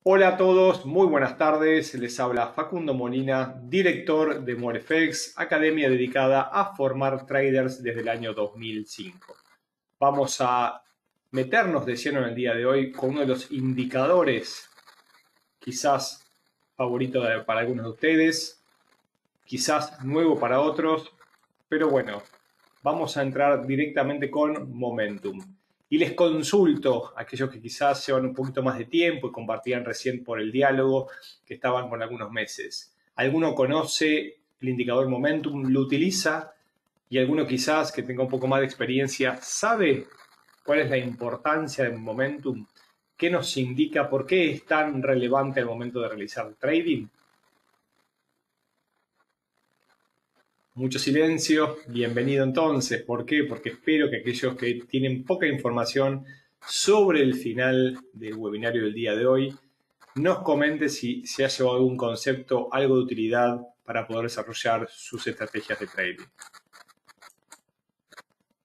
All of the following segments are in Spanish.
Hola a todos, muy buenas tardes. Les habla Facundo Molina, director de Morefex, academia dedicada a formar traders desde el año 2005. Vamos a meternos de lleno en el día de hoy con uno de los indicadores, quizás favorito para algunos de ustedes, quizás nuevo para otros, pero bueno, vamos a entrar directamente con Momentum. Y les consulto a aquellos que quizás llevan un poquito más de tiempo y compartían recién por el diálogo que estaban con algunos meses. ¿Alguno conoce el indicador Momentum? ¿Lo utiliza? Y alguno quizás que tenga un poco más de experiencia, ¿sabe cuál es la importancia del Momentum? ¿Qué nos indica? ¿Por qué es tan relevante al momento de realizar trading? Mucho silencio, bienvenido entonces. ¿Por qué? Porque espero que aquellos que tienen poca información sobre el final del webinario del día de hoy nos comenten si se ha llevado algún concepto, algo de utilidad para poder desarrollar sus estrategias de trading.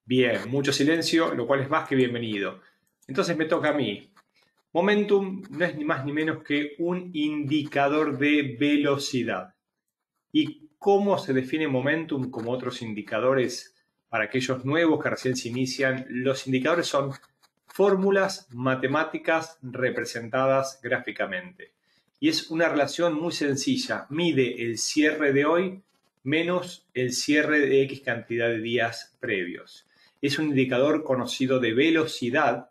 Bien, mucho silencio, lo cual es más que bienvenido. Entonces me toca a mí. Momentum no es ni más ni menos que un indicador de velocidad. ¿Y cómo se define Momentum como otros indicadores? Para aquellos nuevos que recién se inician, los indicadores son fórmulas matemáticas representadas gráficamente. Y es una relación muy sencilla. Mide el cierre de hoy menos el cierre de X cantidad de días previos. Es un indicador conocido de velocidad,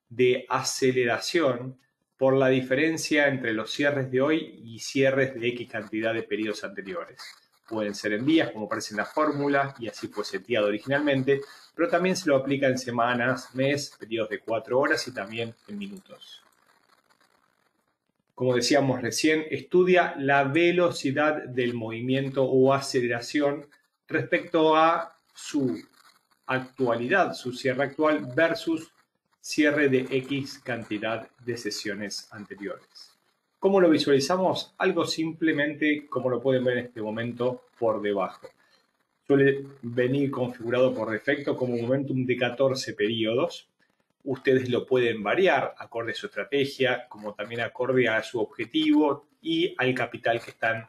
de aceleración, por la diferencia entre los cierres de hoy y cierres de X cantidad de periodos anteriores. Pueden ser en días, como aparece en la fórmula, y así fue seteado originalmente, pero también se lo aplica en semanas, mes, periodos de 4 horas y también en minutos. Como decíamos recién, estudia la velocidad del movimiento o aceleración respecto a su actualidad, su cierre actual versus cierre de X cantidad de sesiones anteriores. ¿Cómo lo visualizamos? Algo simplemente como lo pueden ver en este momento por debajo. Suele venir configurado por defecto como un momentum de 14 periodos. Ustedes lo pueden variar acorde a su estrategia, como también acorde a su objetivo y al capital que están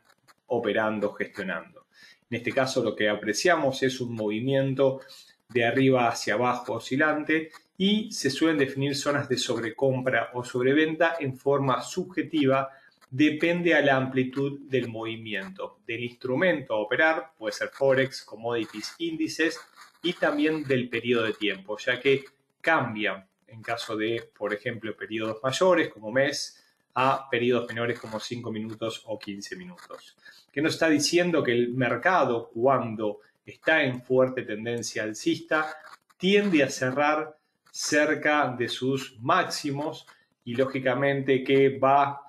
operando, gestionando. En este caso lo que apreciamos es un movimiento de arriba hacia abajo oscilante y se suelen definir zonas de sobrecompra o sobreventa en forma subjetiva. Depende a la amplitud del movimiento, del instrumento a operar, puede ser Forex, commodities, índices, y también del periodo de tiempo, ya que cambian en caso de, por ejemplo, periodos mayores como mes a periodos menores como 5 minutos o 15 minutos. ¿Qué nos está diciendo? Que el mercado, cuando está en fuerte tendencia alcista, tiende a cerrar cerca de sus máximos y lógicamente que va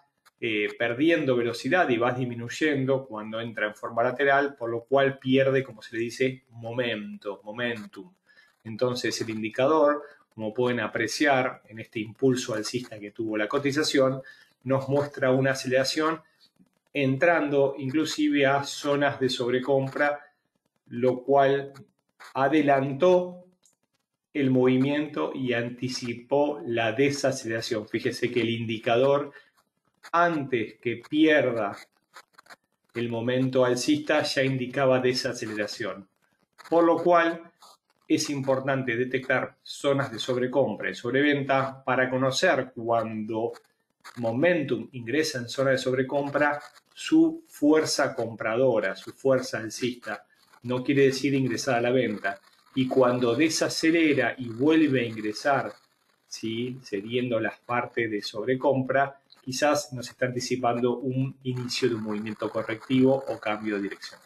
perdiendo velocidad y va disminuyendo cuando entra en forma lateral, por lo cual pierde, como se le dice, momentum. Entonces el indicador, como pueden apreciar en este impulso alcista que tuvo la cotización, nos muestra una aceleración entrando inclusive a zonas de sobrecompra, lo cual adelantó el movimiento y anticipó la desaceleración. Fíjese que el indicador, antes que pierda el momento alcista, ya indicaba desaceleración. Por lo cual es importante detectar zonas de sobrecompra y sobreventa para conocer cuando Momentum ingresa en zona de sobrecompra su fuerza compradora, su fuerza alcista. No quiere decir ingresar a la venta. Y cuando desacelera y vuelve a ingresar, ¿sí?, cediendo las partes de sobrecompra, quizás nos está anticipando un inicio de un movimiento correctivo o cambio de dirección.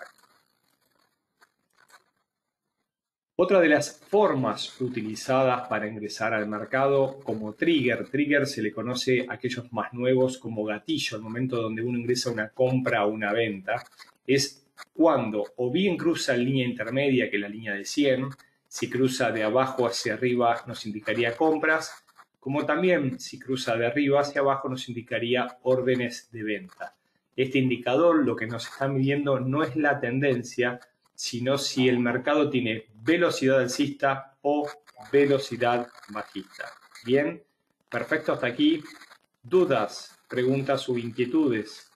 Otra de las formas utilizadas para ingresar al mercado como trigger se le conoce a aquellos más nuevos como gatillo, al momento donde uno ingresa una compra o una venta, es cuando o bien cruza en línea intermedia, que es la línea de 100, si cruza de abajo hacia arriba nos indicaría compras, como también si cruza de arriba hacia abajo nos indicaría órdenes de venta. Este indicador lo que nos está midiendo no es la tendencia, sino si el mercado tiene velocidad alcista o velocidad bajista. Bien, perfecto, hasta aquí dudas, preguntas o inquietudes.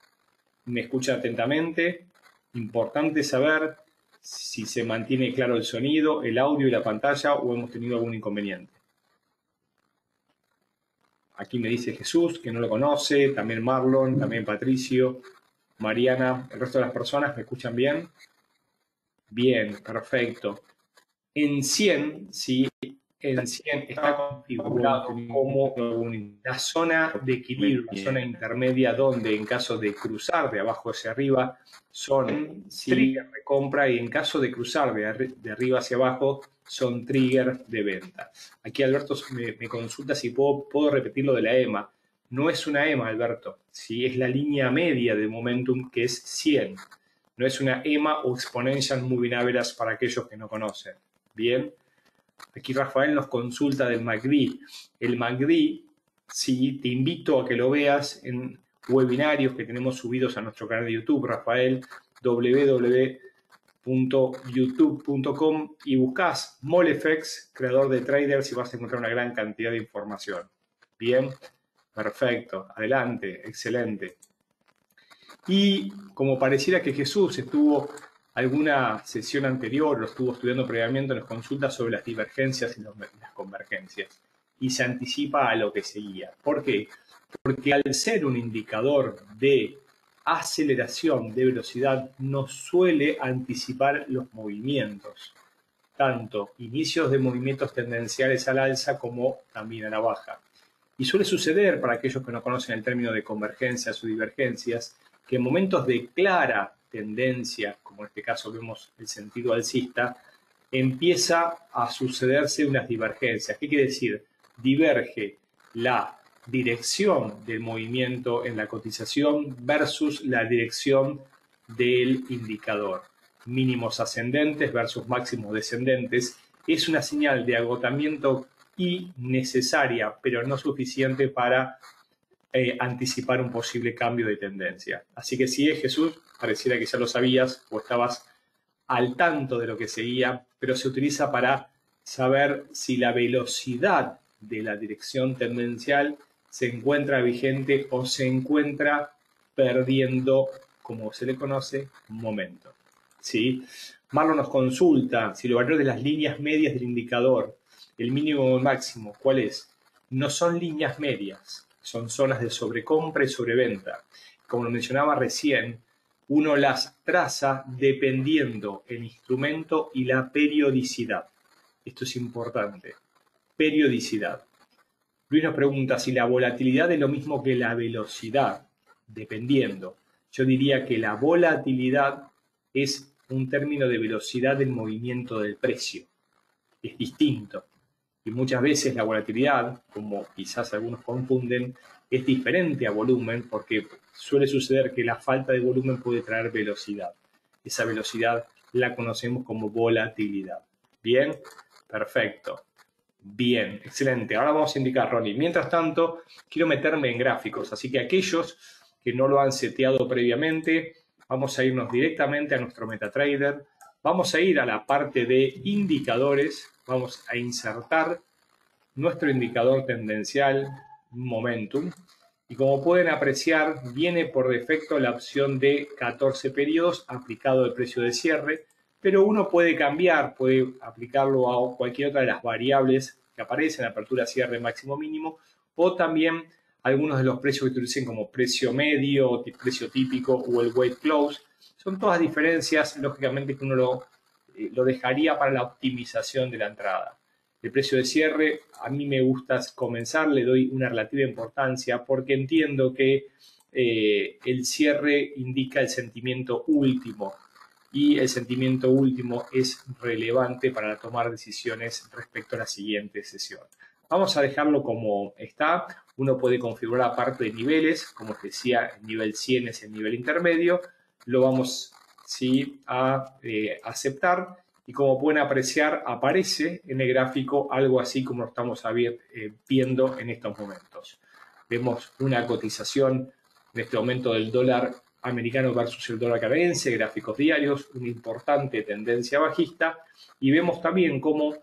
Me escucha atentamente. Importante saber si se mantiene claro el sonido, el audio y la pantalla o hemos tenido algún inconveniente. Aquí me dice Jesús, que no lo conoce, también Marlon, también Patricio, Mariana. ¿El resto de las personas me escuchan bien? Bien, perfecto. En 100, sí, en 100 está configurado como una zona de equilibrio, una zona intermedia donde en caso de cruzar de abajo hacia arriba son trigger de compra y en caso de cruzar de arriba hacia abajo son trigger de venta. Aquí Alberto me consulta si puedo repetir lo de la EMA. No es una EMA, Alberto, ¿sí? Es la línea media de momentum que es 100. No es una EMA o Exponential Moving Average para aquellos que no conocen. Bien, aquí Rafael nos consulta del MACD. El MACD, sí, te invito a que lo veas en webinarios que tenemos subidos a nuestro canal de YouTube, Rafael, www.youtube.com y buscas Molex, creador de traders, y vas a encontrar una gran cantidad de información. Bien, perfecto, adelante, excelente. Y como pareciera que Jesús estuvo alguna sesión anterior, lo estuvo estudiando previamente, nos consulta sobre las divergencias y las convergencias y se anticipa a lo que seguía. ¿Por qué? Porque al ser un indicador de aceleración de velocidad, nos suele anticipar los movimientos, tanto inicios de movimientos tendenciales al alza como también a la baja. Y suele suceder, para aquellos que no conocen el término de convergencias o divergencias, que en momentos de clara tendencia, como en este caso vemos el sentido alcista, empieza a sucederse unas divergencias. ¿Qué quiere decir? Diverge la dirección del movimiento en la cotización versus la dirección del indicador. Mínimos ascendentes versus máximos descendentes es una señal de agotamiento y necesaria, pero no suficiente para anticipar un posible cambio de tendencia. Así que si es Jesús, pareciera que ya lo sabías o estabas al tanto de lo que seguía, pero se utiliza para saber si la velocidad de la dirección tendencial se encuentra vigente o se encuentra perdiendo, como se le conoce, momento. ¿Sí? Marlon nos consulta si los valores de las líneas medias del indicador, el mínimo o el máximo, ¿cuál es? No son líneas medias, son zonas de sobrecompra y sobreventa. Como lo mencionaba recién, uno las traza dependiendo el instrumento y la periodicidad. Esto es importante. Periodicidad. Luis nos pregunta si la volatilidad es lo mismo que la velocidad. Dependiendo. Yo diría que la volatilidad es un término de velocidad del movimiento del precio. Es distinto. Y muchas veces la volatilidad, como quizás algunos confunden, es diferente a volumen porque suele suceder que la falta de volumen puede traer velocidad. Esa velocidad la conocemos como volatilidad. ¿Bien? Perfecto. Bien, excelente. Ahora vamos a indicar, Ronnie. Mientras tanto, quiero meterme en gráficos. Así que aquellos que no lo han seteado previamente, vamos a irnos directamente a nuestro MetaTrader. Vamos a ir a la parte de indicadores. Vamos a insertar nuestro indicador tendencial Momentum. Y como pueden apreciar, viene por defecto la opción de 14 periodos aplicado al precio de cierre, pero uno puede cambiar, puede aplicarlo a cualquier otra de las variables que aparecen, apertura, cierre, máximo, mínimo, o también algunos de los precios que utilicen como precio medio, precio típico o el weight close. Son todas diferencias, lógicamente, que uno lo dejaría para la optimización de la entrada. El precio de cierre, a mí me gusta comenzar, le doy una relativa importancia porque entiendo que el cierre indica el sentimiento último y el sentimiento último es relevante para tomar decisiones respecto a la siguiente sesión. Vamos a dejarlo como está. Uno puede configurar aparte de niveles, como os decía, el nivel 100 es el nivel intermedio. Lo vamos a aceptar. Y como pueden apreciar, aparece en el gráfico algo así como lo estamos viendo en estos momentos. Vemos una cotización en este momento del dólar americano versus el dólar canadiense, gráficos diarios, una importante tendencia bajista. Y vemos también cómo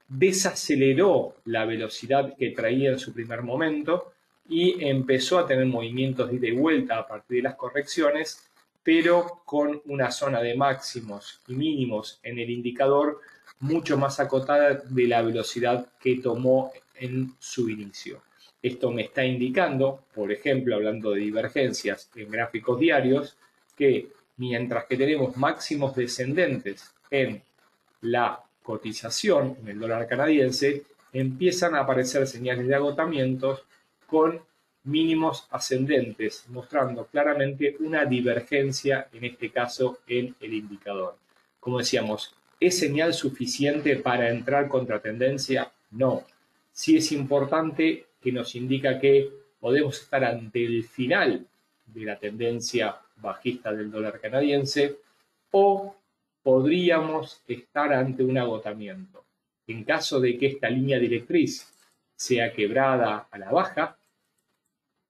desaceleró la velocidad que traía en su primer momento y empezó a tener movimientos de ida y vuelta a partir de las correcciones, pero con una zona de máximos y mínimos en el indicador mucho más acotada de la velocidad que tomó en su inicio. Esto me está indicando, por ejemplo, hablando de divergencias en gráficos diarios, que mientras que tenemos máximos descendentes en la cotización, en el dólar canadiense, empiezan a aparecer señales de agotamientos con mínimos ascendentes, mostrando claramente una divergencia, en este caso, en el indicador. Como decíamos, ¿es señal suficiente para entrar contra tendencia? No. Sí es importante que nos indica que podemos estar ante el final de la tendencia bajista del dólar canadiense o podríamos estar ante un agotamiento. En caso de que esta línea directriz sea quebrada a la baja,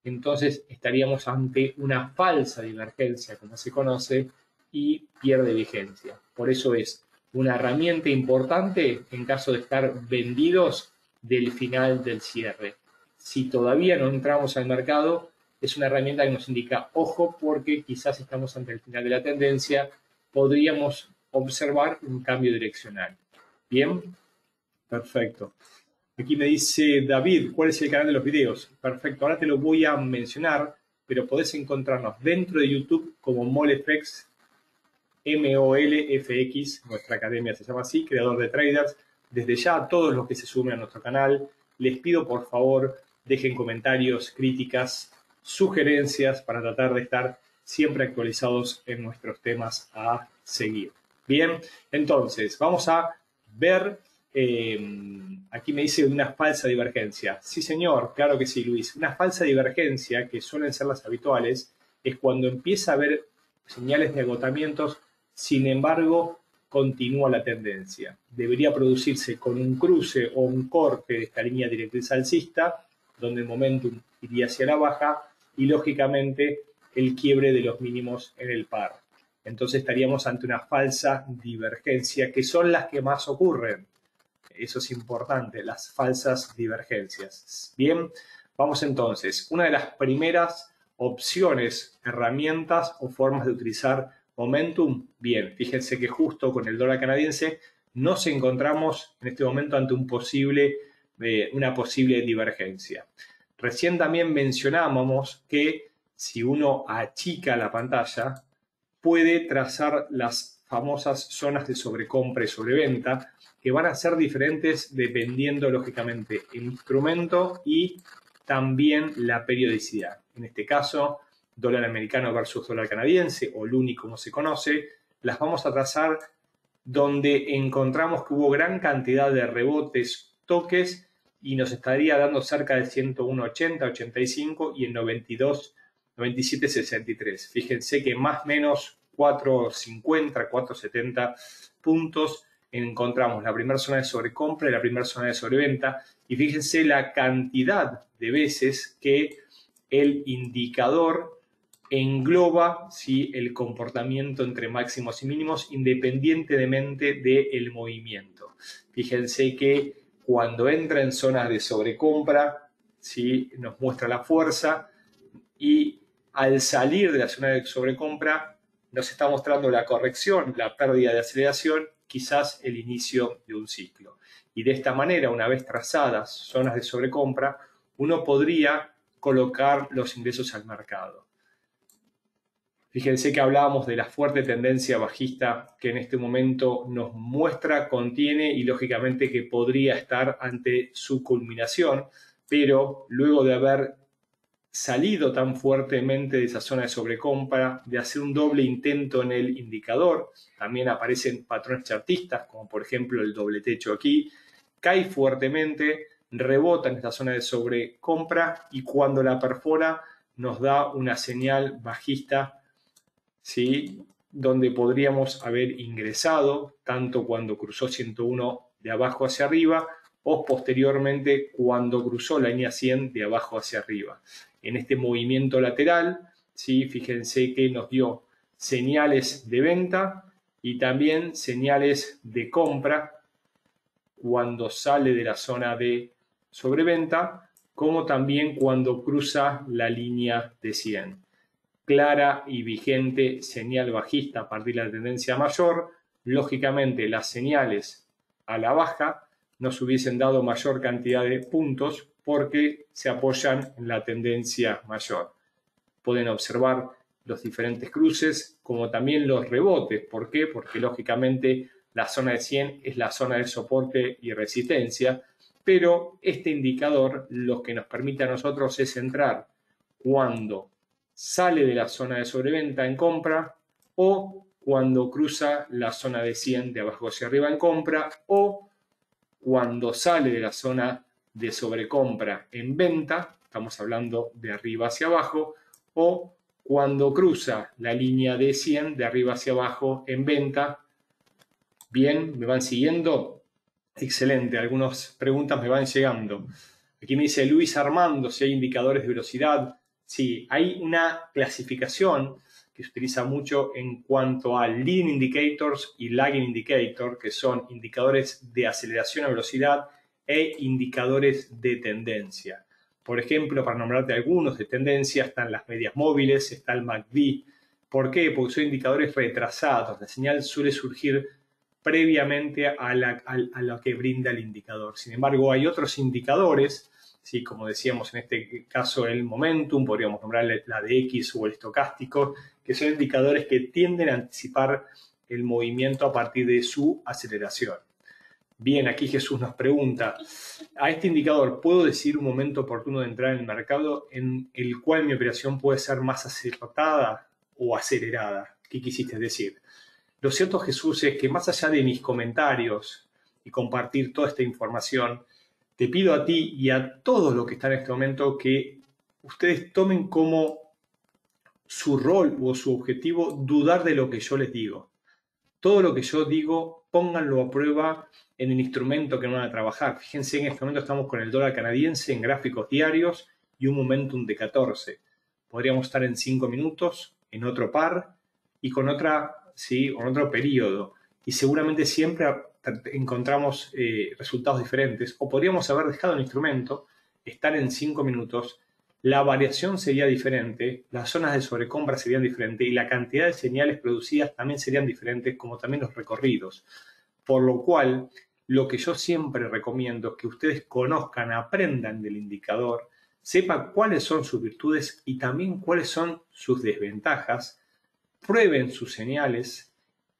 entonces estaríamos ante una falsa divergencia, como se conoce, y pierde vigencia. Por eso es una herramienta importante en caso de estar vendidos del final del cierre. Si todavía no entramos al mercado, es una herramienta que nos indica, ojo, porque quizás estamos ante el final de la tendencia, podríamos observar un cambio direccional. Bien, perfecto. Aquí me dice David, ¿cuál es el canal de los videos? Perfecto, ahora te lo voy a mencionar, pero podés encontrarnos dentro de YouTube como MOLFX, MOLFX, nuestra academia se llama así, creador de traders. Desde ya a todos los que se sumen a nuestro canal, les pido por favor dejen comentarios, críticas, sugerencias para tratar de estar siempre actualizados en nuestros temas a seguir. Bien, entonces vamos a ver, aquí me dice una falsa divergencia. Sí señor, claro que sí Luis. Una falsa divergencia, que suelen ser las habituales, es cuando empieza a haber señales de agotamientos, sin embargo continúa la tendencia. Debería producirse con un cruce o un corte de esta línea directriz alcista, donde el momentum iría hacia la baja y lógicamente el quiebre de los mínimos en el par. Entonces estaríamos ante una falsa divergencia, que son las que más ocurren. Eso es importante, las falsas divergencias. Bien, vamos entonces. Una de las primeras opciones, herramientas o formas de utilizar momentum. Bien, fíjense que justo con el dólar canadiense nos encontramos en este momento ante una posible divergencia. Recién también mencionábamos que si uno achica la pantalla, puede trazar las famosas zonas de sobrecompra y sobreventa, que van a ser diferentes dependiendo, lógicamente, el instrumento y también la periodicidad. En este caso, dólar americano versus dólar canadiense, o LUNI como se conoce, las vamos a trazar donde encontramos que hubo gran cantidad de rebotes, toques, y nos estaría dando cerca de 101.80, 85 y en 92, 97, 63. Fíjense que más o menos 4.50, 4.70 puntos encontramos la primera zona de sobrecompra y la primera zona de sobreventa. Y fíjense la cantidad de veces que el indicador engloba el comportamiento entre máximos y mínimos independientemente del movimiento. Fíjense que cuando entra en zonas de sobrecompra, nos muestra la fuerza, y al salir de la zona de sobrecompra nos está mostrando la corrección, la pérdida de aceleración, quizás el inicio de un ciclo. Y de esta manera, una vez trazadas zonas de sobrecompra, uno podría colocar los ingresos al mercado. Fíjense que hablábamos de la fuerte tendencia bajista que en este momento nos muestra, contiene y lógicamente que podría estar ante su culminación, pero luego de haber salido tan fuertemente de esa zona de sobrecompra, de hacer un doble intento en el indicador, también aparecen patrones chartistas, como por ejemplo el doble techo aquí, cae fuertemente, rebota en esta zona de sobrecompra y cuando la perfora nos da una señal bajista, donde podríamos haber ingresado tanto cuando cruzó 101 de abajo hacia arriba o posteriormente cuando cruzó la línea 100 de abajo hacia arriba. En este movimiento lateral, fíjense que nos dio señales de venta y también señales de compra cuando sale de la zona de sobreventa como también cuando cruza la línea de 100. Clara y vigente señal bajista a partir de la tendencia mayor. Lógicamente, las señales a la baja nos hubiesen dado mayor cantidad de puntos porque se apoyan en la tendencia mayor. Pueden observar los diferentes cruces como también los rebotes. ¿Por qué? Porque lógicamente la zona de 100 es la zona de soporte y resistencia, pero este indicador lo que nos permite a nosotros es entrar cuando sale de la zona de sobreventa en compra o cuando cruza la zona de 100 de abajo hacia arriba en compra o cuando sale de la zona de sobrecompra en venta, estamos hablando de arriba hacia abajo, o cuando cruza la línea de 100 de arriba hacia abajo en venta. Bien, ¿me van siguiendo? Excelente, algunas preguntas me van llegando. Aquí me dice Luis Armando si hay indicadores de velocidad. Sí, hay una clasificación que se utiliza mucho en cuanto a leading indicators y lagging indicator, que son indicadores de aceleración a velocidad e indicadores de tendencia. Por ejemplo, para nombrarte algunos de tendencia, están las medias móviles, está el MACD. ¿Por qué? Porque son indicadores retrasados. La señal suele surgir previamente a lo que brinda el indicador. Sin embargo, hay otros indicadores, ¿sí? Como decíamos en este caso el momentum, podríamos nombrar la de X o el estocástico, que son indicadores que tienden a anticipar el movimiento a partir de su aceleración. Bien, aquí Jesús nos pregunta, a este indicador, ¿puedo decir un momento oportuno de entrar en el mercado en el cual mi operación puede ser más acertada o acelerada? ¿Qué quisiste decir? Lo cierto, Jesús, es que más allá de mis comentarios y compartir toda esta información, te pido a ti y a todos los que están en este momento que ustedes tomen como su rol o su objetivo dudar de lo que yo les digo. Todo lo que yo digo, pónganlo a prueba en el instrumento que van a trabajar. Fíjense, en este momento estamos con el dólar canadiense en gráficos diarios y un momentum de 14. Podríamos estar en 5 minutos, en otro par y con otro periodo. Y seguramente siempre encontramos resultados diferentes. O podríamos haber dejado el instrumento, estar en 5 minutos, la variación sería diferente, las zonas de sobrecompra serían diferentes y la cantidad de señales producidas también serían diferentes, como también los recorridos. Por lo cual, lo que yo siempre recomiendo es que ustedes conozcan, aprendan del indicador, sepan cuáles son sus virtudes y también cuáles son sus desventajas, prueben sus señales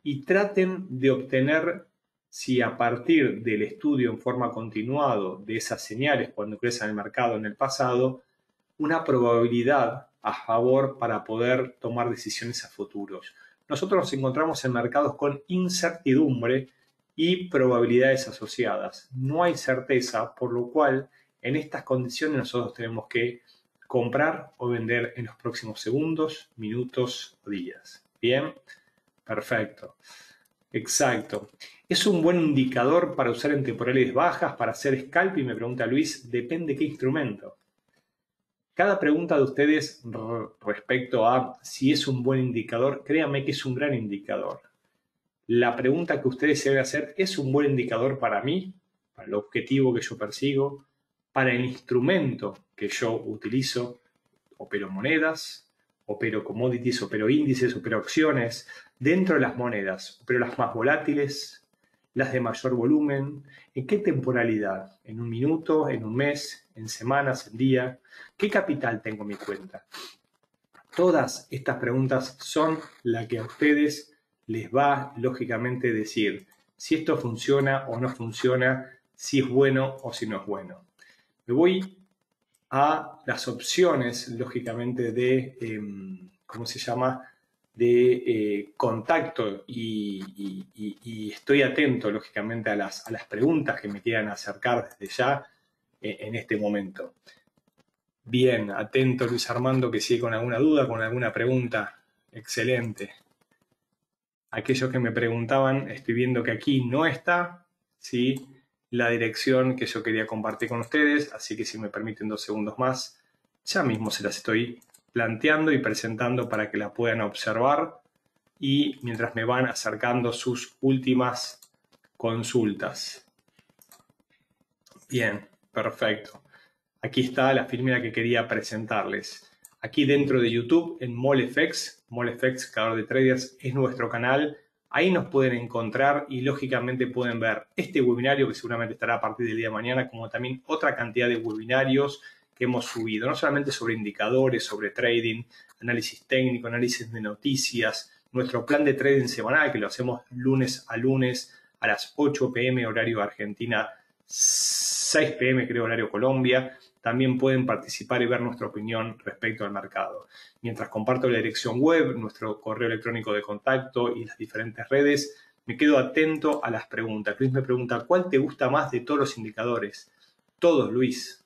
y traten de obtener, si a partir del estudio en forma continuada de esas señales cuando crecen el mercado en el pasado, una probabilidad a favor para poder tomar decisiones a futuros. Nosotros nos encontramos en mercados con incertidumbre y probabilidades asociadas. No hay certeza, por lo cual en estas condiciones nosotros tenemos que comprar o vender en los próximos segundos, minutos o días. ¿Bien? Perfecto. Exacto. ¿Es un buen indicador para usar en temporales bajas, para hacer scalping? Me pregunta Luis. Depende qué instrumento. Cada pregunta de ustedes respecto a si es un buen indicador, créanme que es un gran indicador. La pregunta que ustedes se deben hacer, ¿es un buen indicador para mí, para el objetivo que yo persigo, para el instrumento que yo utilizo? Opero monedas, opero commodities, opero índices, opero acciones. Dentro de las monedas, opero las más volátiles, las de mayor volumen. ¿En qué temporalidad? ¿En un minuto? ¿En un mes? ¿En semanas? ¿En día? ¿Qué capital tengo en mi cuenta? Todas estas preguntas son las que a ustedes les va lógicamente decir si esto funciona o no funciona, si es bueno o si no es bueno. Me voy a las opciones, lógicamente, de, ¿cómo se llama?, de contacto y estoy atento, lógicamente, a las preguntas que me quieran acercar desde ya en este momento. Bien, atento Luis Armando, que sigue con alguna duda, con alguna pregunta. Excelente. Aquellos que me preguntaban, estoy viendo que aquí no está, ¿sí?, la dirección que yo quería compartir con ustedes, así que si me permiten 2 segundos más, ya mismo se las estoy planteando y presentando para que la puedan observar y mientras me van acercando sus últimas consultas. Bien, perfecto. aquí está la filmera que quería presentarles. Aquí dentro de YouTube, en MoleFX, Creador de Traders, es nuestro canal. Ahí nos pueden encontrar y lógicamente pueden ver este webinario que seguramente estará a partir del día de mañana, como también otra cantidad de webinarios que hemos subido, no solamente sobre indicadores, sobre trading, análisis técnico, análisis de noticias, nuestro plan de trading semanal que lo hacemos lunes a lunes a las 8 p.m. horario Argentina, 6 p.m. creo horario Colombia. También pueden participar y ver nuestra opinión respecto al mercado. Mientras comparto la dirección web, nuestro correo electrónico de contacto y las diferentes redes, me quedo atento a las preguntas. Luis me pregunta, ¿cuál te gusta más de todos los indicadores? Todos, Luis,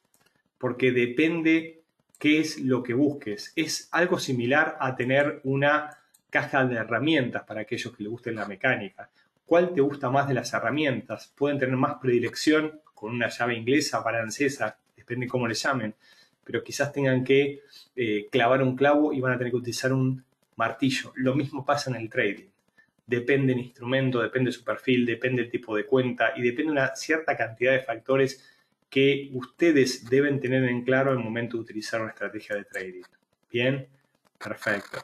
porque depende qué es lo que busques. Es algo similar a tener una caja de herramientas para aquellos que les gusten la mecánica. ¿Cuál te gusta más de las herramientas? Pueden tener más predilección con una llave inglesa, francesa, depende cómo le llamen, pero quizás tengan que clavar un clavo y van a tener que utilizar un martillo. Lo mismo pasa en el trading. Depende del instrumento, depende de su perfil, depende del tipo de cuenta y depende de una cierta cantidad de factores que ustedes deben tener en claro al momento de utilizar una estrategia de trading. ¿Bien? Perfecto.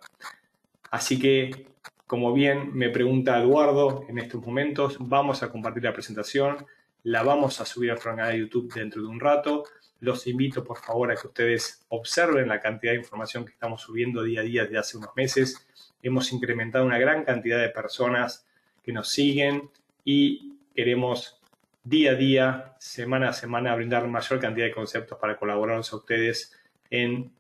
Así que, como bien me pregunta Eduardo en estos momentos, vamos a compartir la presentación, la vamos a subir a nuestro canal de YouTube dentro de un rato. Los invito, por favor, a que ustedes observen la cantidad de información que estamos subiendo día a día desde hace unos meses. Hemos incrementado una gran cantidad de personas que nos siguen y queremos día a día, semana a semana, brindar mayor cantidad de conceptos para colaborarnos a ustedes en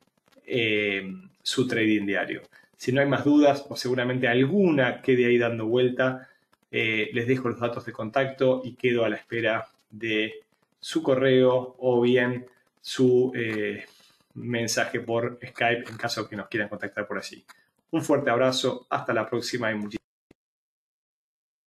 su trading diario. Si no hay más dudas, o seguramente alguna quede ahí dando vuelta, les dejo los datos de contacto y quedo a la espera de su correo o bien su mensaje por Skype en caso que nos quieran contactar por allí. Un fuerte abrazo, hasta la próxima y muchísimas gracias.